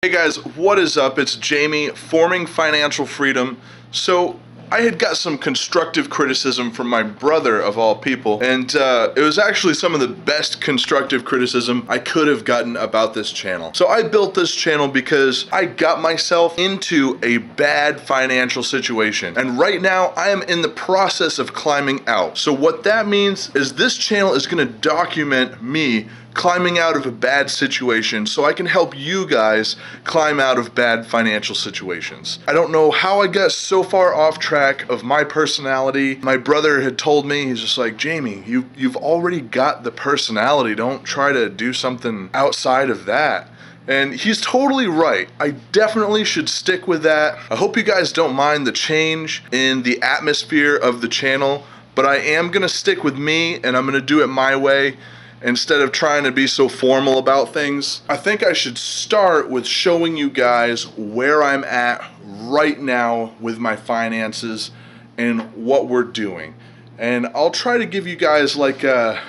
Hey guys, what is up? It's Jamie, Forming Financial Freedom. So I had got some constructive criticism from my brother of all people, and it was actually some of the best constructive criticism I could have gotten about this channel. So I built this channel because I got myself into a bad financial situation, and right now I am in the process of climbing out. So what that means is this channel is going to document me climbing out of a bad situation so I can help you guys climb out of bad financial situations. I don't know how I got so far off track of my personality. My brother had told me, he's just like, Jamie, you've already got the personality. Don't try to do something outside of that. And he's totally right. I definitely should stick with that. I hope you guys don't mind the change in the atmosphere of the channel, but I am gonna stick with me and I'm gonna do it my way instead of trying to be so formal about things. I think I should start with showing you guys where I'm at right now with my finances and what we're doing. And I'll try to give you guys like a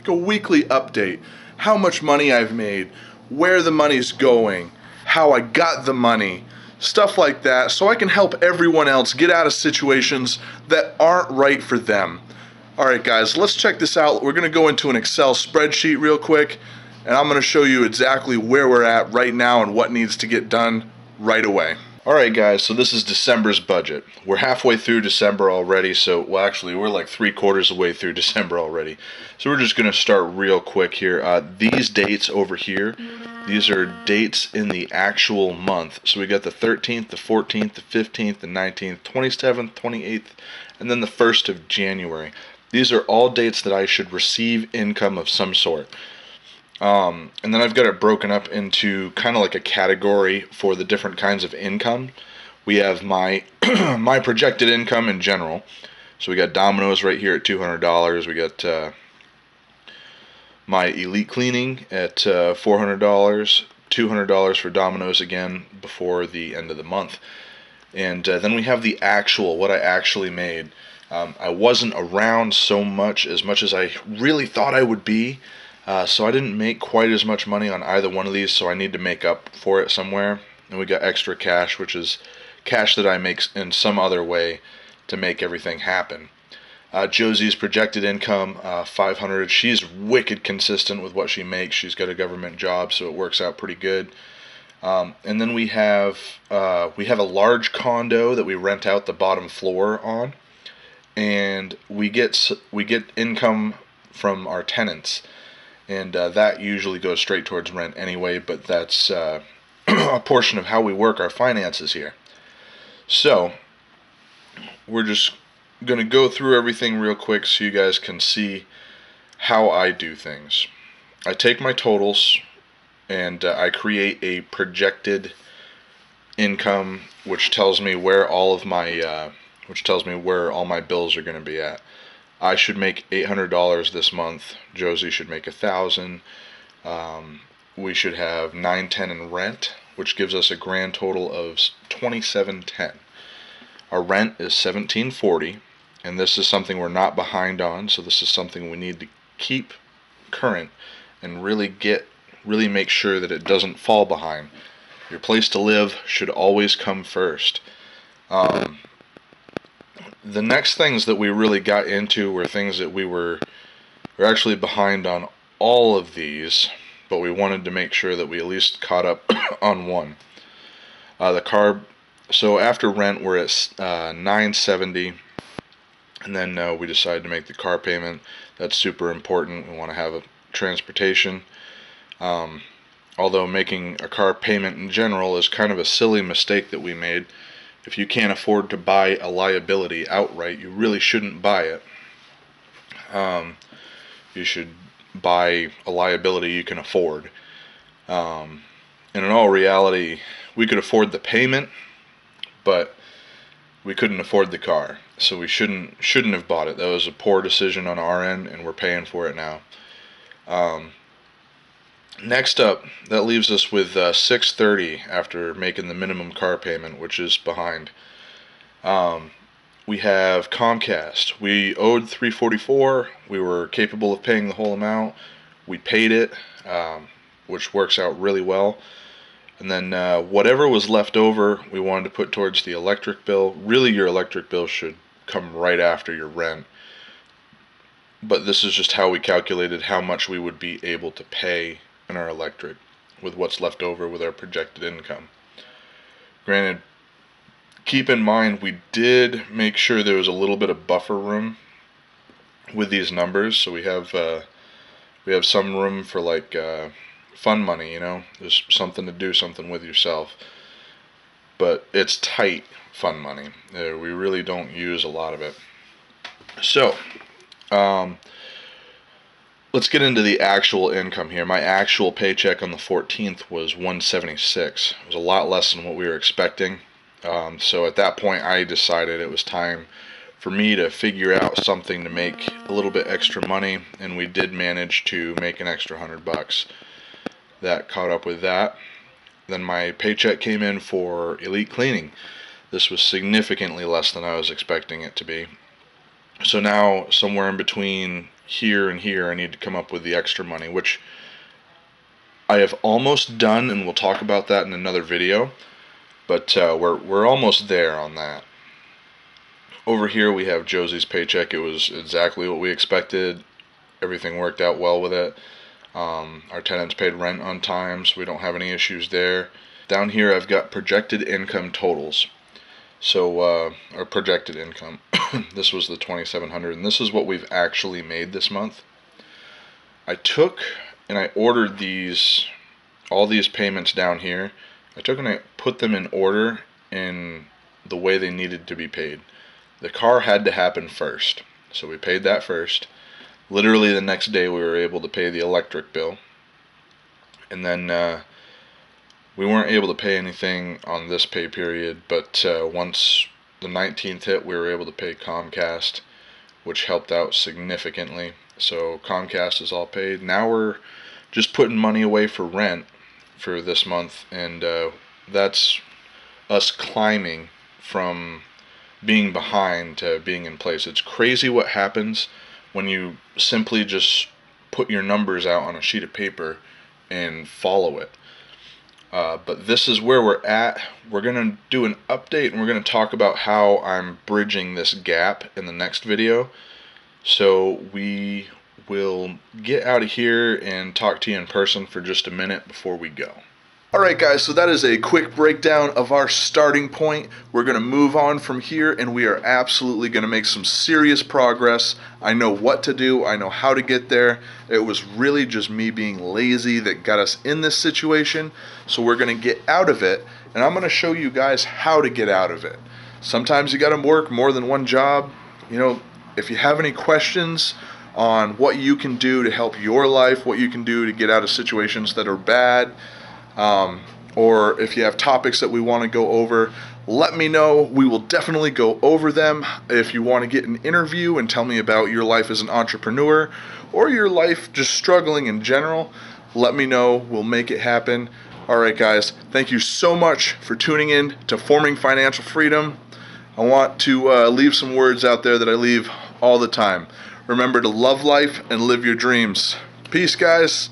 weekly update. How much money I've made, where the money's going, how I got the money, stuff like that, so I can help everyone else get out of situations that aren't right for them. Alright guys, let's check this out. We're going to go into an Excel spreadsheet real quick, and I'm going to show you exactly where we're at right now and what needs to get done right away. Alright guys, so this is December's budget. We're halfway through December already, well actually we're like 3/4 of the way through December already. So we're just going to start real quick here. These dates over here, these are dates in the actual month. So we got the 13th, the 14th, the 15th, the 19th, 27th, 28th, and then the 1st of January. These are all dates that I should receive income of some sort. And then I've got it broken up into kind of like a category for the different kinds of income. We have my my projected income in general. So we got Domino's right here at $200. We got my elite cleaning at $400. $200 for Domino's again before the end of the month. And then we have the actual, what I actually made. I wasn't around so much as I really thought I would be, so I didn't make quite as much money on either one of these, so I need to make up for it somewhere. And we got extra cash, which is cash that I make in some other way to make everything happen. Josie's projected income, $500. She's wicked consistent with what she makes. She's got a government job, so it works out pretty good. And then we have a large condo that we rent out the bottom floor on. And we get income from our tenants, and that usually goes straight towards rent anyway, but that's a portion of how we work our finances here. So we're just going to go through everything real quick so you guys can see how I do things. I take my totals and I create a projected income which tells me where all my bills are going to be at. I should make $800 this month. Josie should make $1,000. We should have $910 in rent, which gives us a grand total of $2710. Our rent is $1740, and this is something we're not behind on, so this is something we need to keep current and really make sure that it doesn't fall behind. Your place to live should always come first. The next things that we really got into were things that we're actually behind on all of these, but we wanted to make sure that we at least caught up on one. The car, so after rent we're at $970, and then we decided to make the car payment. That's super important. We want to have a transportation. Although making a car payment in general is kind of a silly mistake that we made. If you can't afford to buy a liability outright, you really shouldn't buy it. You should buy a liability you can afford. And in all reality, we could afford the payment, but we couldn't afford the car. So we shouldn't have bought it. That was a poor decision on our end, and we're paying for it now. Next up, that leaves us with $630 after making the minimum car payment, which is behind. We have Comcast. We owed $344. We were capable of paying the whole amount. We paid it, which works out really well. And then whatever was left over, we wanted to put towards the electric bill. Really, your electric bill should come right after your rent. But this is just how we calculated how much we would be able to pay in our electric with what's left over with our projected income. Granted, keep in mind we did make sure there was a little bit of buffer room with these numbers, so we have some room for like fun money, you know, there's something to do something with yourself, but it's tight fun money. We really don't use a lot of it. So let's get into the actual income here. My actual paycheck on the 14th was $176. It was a lot less than what we were expecting. So at that point I decided it was time for me to figure out something to make a little bit extra money, and we did manage to make an extra $100. That caught up with that. Then my paycheck came in for elite cleaning. This was significantly less than I was expecting it to be. So now somewhere in between here and here I need to come up with the extra money, which I have almost done, and we'll talk about that in another video, but we're almost there on that. Over here we have Josie's paycheck. It was exactly what we expected. Everything worked out well with it. Our tenants paid rent on time, so we don't have any issues there. Down here I've got projected income totals. So, our projected income. This was the $2,700, and this is what we've actually made this month. I took and I ordered all these payments down here. I took and I put them in order in the way they needed to be paid. The car had to happen first, so we paid that first. Literally the next day we were able to pay the electric bill, and then we weren't able to pay anything on this pay period, but once the 19th hit we were able to pay Comcast, which helped out significantly. So Comcast is all paid. Now we're just putting money away for rent for this month, and that's us climbing from being behind to being in place. It's crazy what happens when you simply just put your numbers out on a sheet of paper and follow it. But this is where we're at. We're going to do an update, and we're going to talk about how I'm bridging this gap in the next video. So we will get out of here and talk to you in person for just a minute before we go. Alright guys, so that is a quick breakdown of our starting point. We're going to move on from here, and we are absolutely going to make some serious progress. I know what to do. I know how to get there. It was really just me being lazy that got us in this situation. So we're going to get out of it, and I'm going to show you guys how to get out of it. Sometimes you got to work more than one job. You know, if you have any questions on what you can do to help your life, what you can do to get out of situations that are bad, or if you have topics that we want to go over, let me know. We will definitely go over them. If you want to get an interview and tell me about your life as an entrepreneur or your life just struggling in general, let me know. We'll make it happen. Alright guys, thank you so much for tuning in to Forming Financial Freedom. I want to leave some words out there that I leave all the time. Remember to love life and live your dreams. Peace guys.